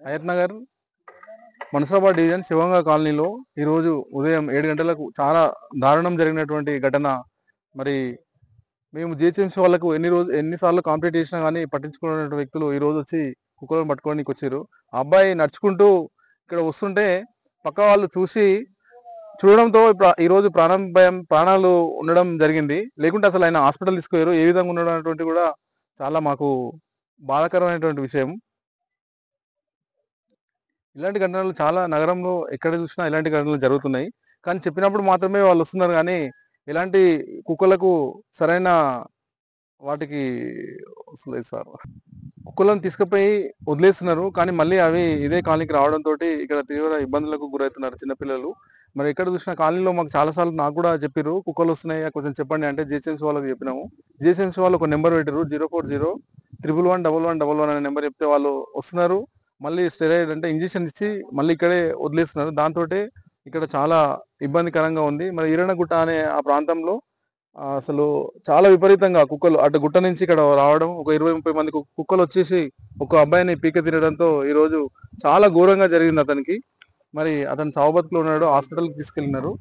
Hayath Nagar మనసరాబాద్ division శివంగ కాలనీలో ఈరోజు ఉదయం 7 గంటలకు చాలా దారుణం జరిగినటువంటి ఘటన. మరి మేము జిహెచ్ఎంసీ వాళ్ళకు ఎన్నిసార్లు కంప్లైంట్ చేసినా కానీ పట్టించుకున్నటువంటి వ్యక్తులు ఈ రోజు వచ్చి కుక్కలను పట్టుకోవడానికి వచ్చారు. ఆ అబ్బాయి నడుచుకుంటూ ఇక్కడ వస్తుంటే పక్క వాళ్ళు చూడడంతో ఈ రోజు ప్రాణాలు ఉండడం జరిగింది. లేకుంటే అసలు ఆయన హాస్పిటల్ తీసుకుపోయారు. ఏ విధంగా ఉండడం అనేటువంటి కూడా చాలా మాకు బాధాకరమైనటువంటి విషయం. ఇలాంటి ఘటనలు చాలా నగరంలో ఎక్కడ చూసినా ఇలాంటి ఘటనలు జరుగుతున్నాయి. కానీ చెప్పినప్పుడు మాత్రమే వాళ్ళు వస్తున్నారు కానీ ఇలాంటి కుక్కలకు సరైన వాటికి వస్తలేదు సార్. కుక్కలను తీసుకుపోయి వదిలేస్తున్నారు. కానీ మళ్ళీ అవి ఇదే కాలనీకి రావడంతో ఇక్కడ తీవ్ర ఇబ్బందులకు గురవుతున్నారు చిన్నపిల్లలు. మరి ఎక్కడ చూసినా కాలనీలో మాకు చాలా సార్లు నాకు కూడా చెప్పిర్రు, కుక్కలు వస్తున్నాయి కొంచెం చెప్పండి అంటే జిహెచ్ఎంసీ వాళ్ళకి చెప్పినాము. జిహెచ్ఎంసీ వాళ్ళు ఒక నెంబర్ పెట్టారు, 040-111-111 అనే నెంబర్ చెప్తే వాళ్ళు వస్తున్నారు. మళ్ళీ స్టెరాయిడ్ అంటే ఇంజెక్షన్ ఇచ్చి మళ్ళీ ఇక్కడే వదిలేస్తున్నారు. దాంతో ఇక్కడ చాలా ఇబ్బందికరంగా ఉంది. మరి ఈరణగుట్ట అనే ఆ ప్రాంతంలో అసలు చాలా విపరీతంగా కుక్కలు అటు గుట్ట నుంచి ఇక్కడ రావడం, ఒక 20-30 మంది కుక్కలు వచ్చేసి ఒక అబ్బాయిని పీక తినడంతో ఈ రోజు చాలా ఘోరంగా జరిగింది అతనికి. మరి అతను చావు బతుకులో ఉన్నాడు, హాస్పిటల్కి తీసుకెళ్ళినారు.